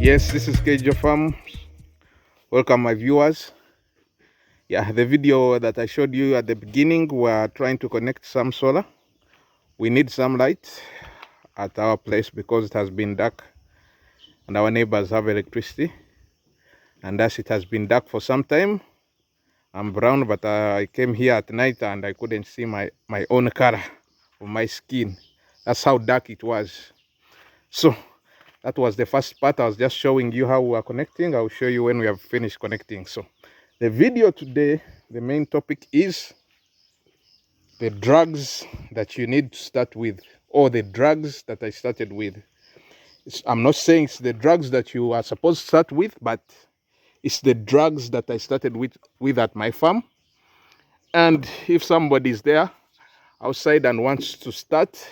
Yes, this is Kayjo Farm. Welcome my viewers. Yeah, the video that I showed you at the beginning, we're trying to connect some solar. We need some light at our place because it has been dark and our neighbors have electricity, and as it has been dark for some time. I'm brown, but I came here at night and I couldn't see my own color of my skin. That's how dark it was. So that was the first part. I was just showing you how we are connecting. I'll show you when we have finished connecting. So the video today, the main topic is the drugs that you need to start with, or the drugs that I started with. I'm not saying it's the drugs that you are supposed to start with, but it's the drugs that I started with at my farm. And if somebody is there outside and wants to start,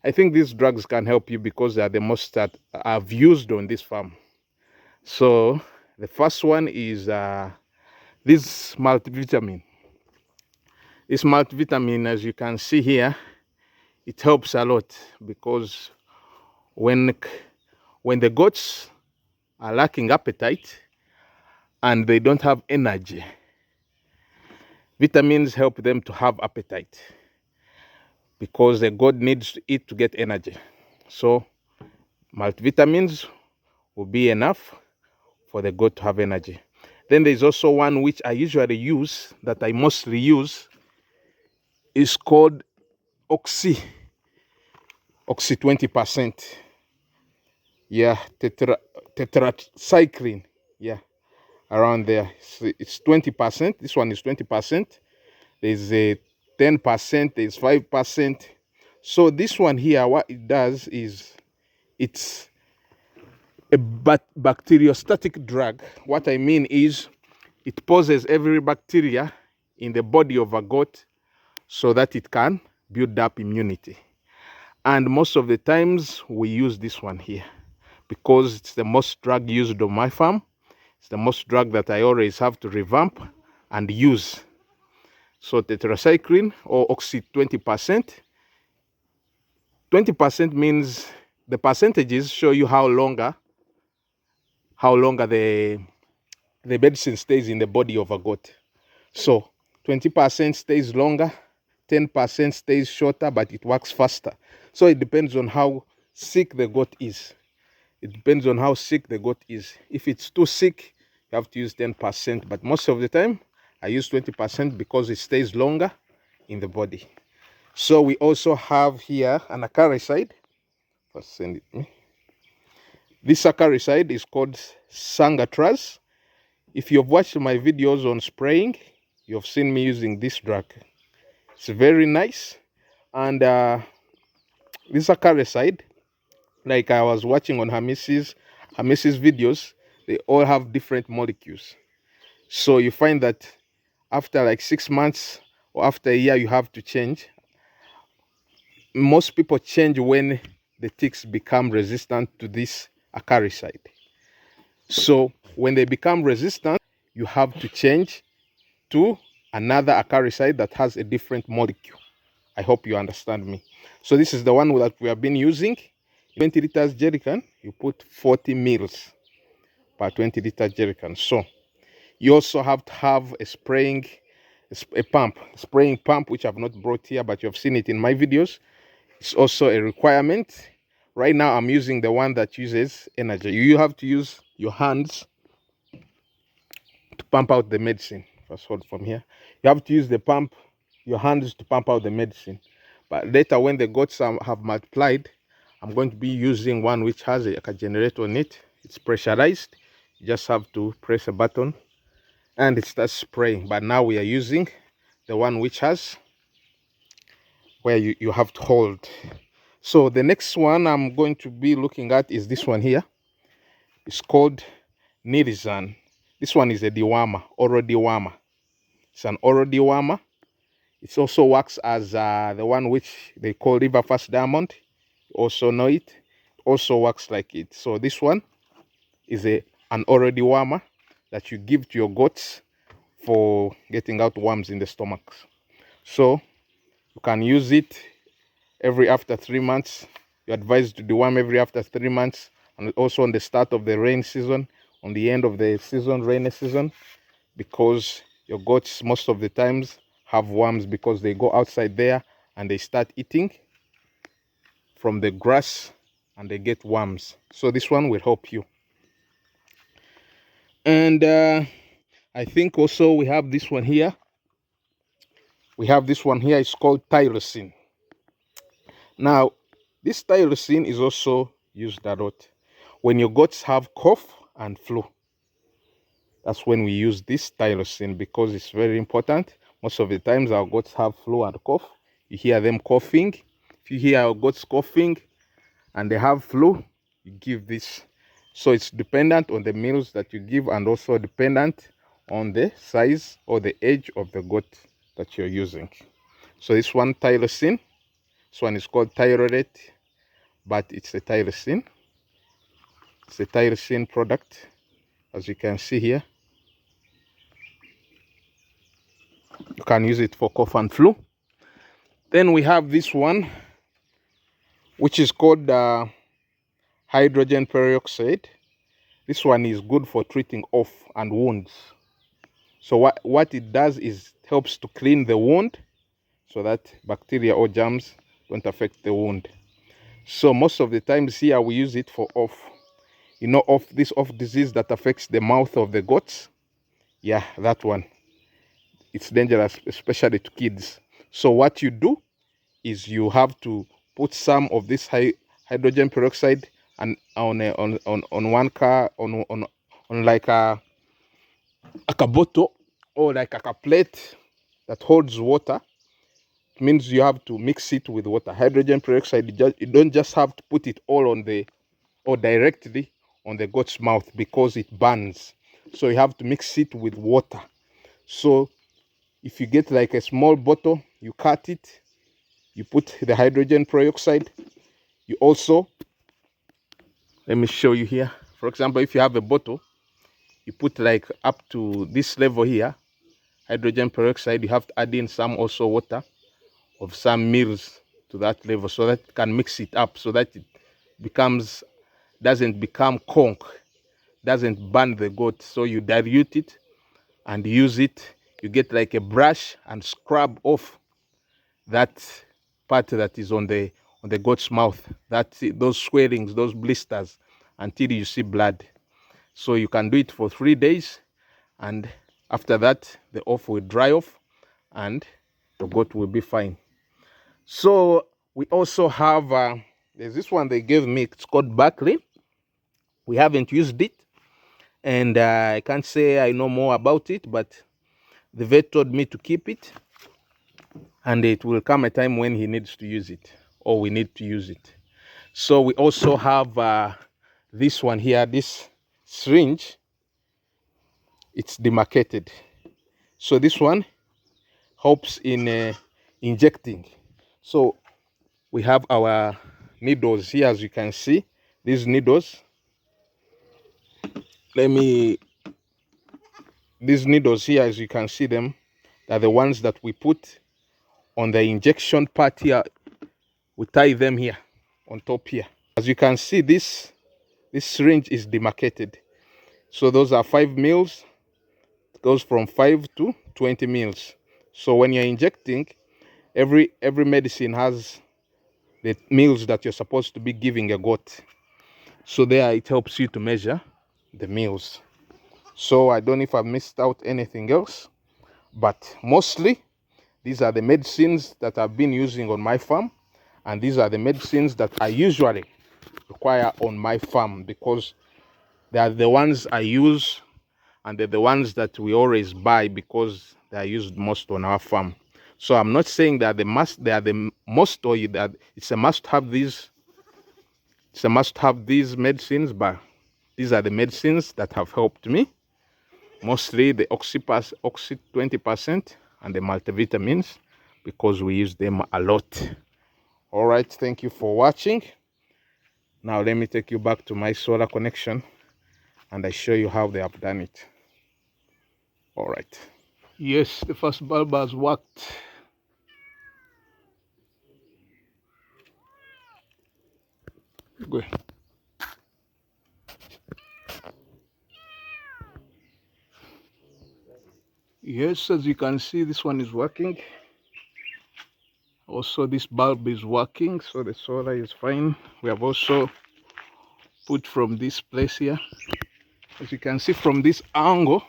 I think these drugs can help you because they are the most that I've used on this farm. So the first one is this multivitamin. This multivitamin, as you can see here, it helps a lot because when the goats are lacking appetite and they don't have energy, vitamins help them to have appetite because the goat needs to eat to get energy. So multivitamins will be enough for the goat to have energy. Then there's also one which I usually use, that I mostly use, is called Oxy 20%. Yeah, tetracycline. Yeah, around there. It's 20%. This one is 20%. There's a 10%. There's 5%. So this one here, what it does is it's a bacteriostatic drug. What I mean is it poses every bacteria in the body of a goat so that it can build up immunity. And most of the times we use this one here because it's the most drug used on my farm. It's the most drug that I always have to revamp and use. So tetracycline or Oxy 20%. 20% means the percentages show you how longer the medicine stays in the body of a goat. So 20% stays longer, 10% stays shorter, but it works faster. So it depends on how sick the goat is. It depends on how sick the goat is. If it's too sick, you have to use 10%. But most of the time, I use 20% because it stays longer in the body. So we also have here an acaricide. First send it to me. This acaricide is called Sangatraz. If you've watched my videos on spraying, you've seen me using this drug. It's very nice. And this acaricide, like I was watching on her missus videos, they all have different molecules. So you find that after like 6 months or after a year, you have to change. Most people change when the ticks become resistant to this acaricide. So when they become resistant, you have to change to another acaricide that has a different molecule. I hope you understand me. So this is the one that we have been using. 20 liters jerrycan, you put 40 mils per 20 liter jerrycan. So you also have to have a spraying pump, which I've not brought here, but you've seen it in my videos. It's also a requirement. Right now I'm using the one that uses energy. You have to use your hands to pump out the medicine. First, hold from here. You have to use your hands to pump out the medicine. But later, when the goats have multiplied, I'm going to be using one which has a generator on it. It's pressurized. You just have to press a button and it starts spraying. But now we are using the one which has where you have to hold. So the next one I'm going to be looking at is this one here. It's called Nirizan. This one is a dewormer, oral dewormer. It's an oral dewormer. It also works as the one which they call River Fast Diamond. You also know it. It also works like it. So this one is an oral dewormer that you give to your goats for getting out worms in the stomachs. So you can use it after 3 months. You're advised to deworm every after 3 months. and also on the start of the rain season, on the end of the season, rainy season, because your goats most of the times have worms because they go outside there and they start eating from the grass and they get worms. So this one will help you. And I think also we have this one here. It's called tyrosine. Now, this tyrosine is also used a lot when your goats have cough and flu. That's when we use this tyrosine because it's very important. Most of the times our goats have flu and cough. You hear them coughing. If you hear our goats coughing and they have flu, you give this. So it's dependent on the meals that you give and also dependent on the size or the age of the goat that you're using. So this one, tyrosine. This one is called thyroid, but it's a tyrosine. It's a tyrosine product, as you can see here. You can use it for cough and flu. Then we have this one, which is called hydrogen peroxide. This one is good for treating off and wounds. So what it does is it helps to clean the wound so that bacteria or germs don't affect the wound. So most of the times here we use it for off. You know, this off disease that affects the mouth of the goats. Yeah, that one. It's dangerous, especially to kids. So what you do is you have to put some of this hydrogen peroxide and on one car on like a bottle or like a plate that holds water. It means you have to mix it with water. Hydrogen peroxide, you don't just have to put it all on the or directly on the goat's mouth because it burns. So you have to mix it with water. So if you get like a small bottle, you cut it, you put the hydrogen peroxide. You also, let me show you here. For example, if you have a bottle, you put like up to this level here, hydrogen peroxide, you have to add in some also water of some mils to that level so that it can mix it up so that it doesn't become conch, doesn't burn the goat. So you dilute it and use it. You get like a brush and scrub off that part that is on the goat's mouth, those swellings, those blisters, until you see blood. So you can do it for 3 days, and after that the off will dry off and the goat will be fine. So we also have there's this one they gave me. It's called Barkley. We haven't used it, and I can't say I know more about it, but the vet told me to keep it, and it will come a time when he needs to use it, or we need to use it. So we also have this one here, this syringe. It's demarcated. So this one helps in injecting. So we have our needles here, as you can see. These needles, these needles here, as you can see them, are the ones that we put on the injection part here. We tie them here on top here. As you can see, this syringe is demarcated. So those are 5 mils. It goes from 5 to 20 mils. So when you're injecting, every medicine has the mils that you're supposed to be giving a goat. So there it helps you to measure the mils. So I don't know if I missed out anything else, but mostly these are the medicines that I've been using on my farm, and these are the medicines that I usually require on my farm because they are the ones I use, and they're the ones that we always buy because they are used most on our farm. So I'm not saying that they are the most, or that it's a must have these. It's a must have these medicines, but these are the medicines that have helped me. Mostly the Oxy 20% and the multivitamins, because we use them a lot. All right, thank you for watching. Now let me take you back to my solar connection and I show you how they have done it. All right. Yes, the first bulb has worked. Go ahead. Yes, as you can see, this one is working. Also, this bulb is working, so the solar is fine. We have also put from this place here. As you can see from this angle,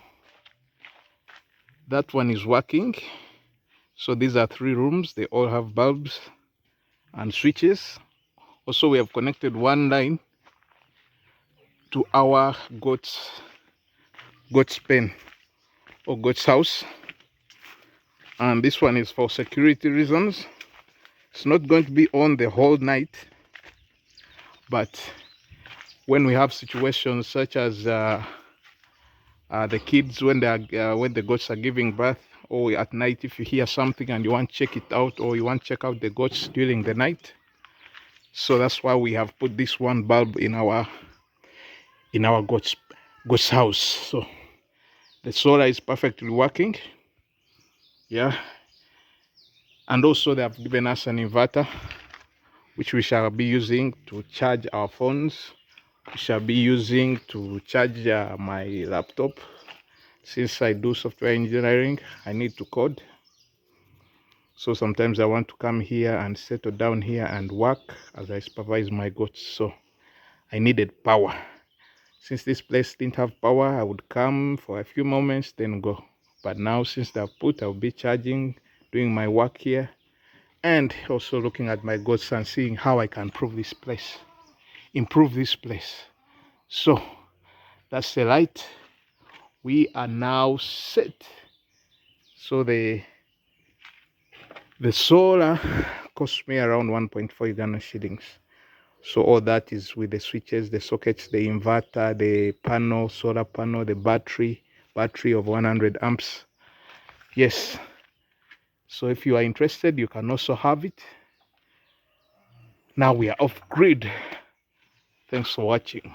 that one is working. So these are 3 rooms. They all have bulbs and switches. Also, we have connected one line to our goat's pen or goat's house. And this one is for security reasons. It's not going to be on the whole night, but when we have situations such as the kids when the goats are giving birth, or at night if you hear something and you want to check it out, or you want to check out the goats during the night. So that's why we have put this one bulb in our goat's house. So the solar is perfectly working. Yeah, and also they have given us an inverter which we shall be using to charge our phones. We shall be using to charge my laptop. Since I do software engineering, I need to code. So sometimes I want to come here and settle down here and work as I supervise my goats. So I needed power. Since this place didn't have power, I would come for a few moments, then go. But now since they've put, I'll be charging, doing my work here, and also looking at my goats and seeing how I can improve this place. So that's the light. We are now set. So the solar cost me around 1.4 Ghana shillings. So all that is with the switches, the sockets, the inverter, the panel, solar panel, the battery of 100 amps. Yes. So if you are interested, you can also have it. Now we are off grid. Thanks for watching.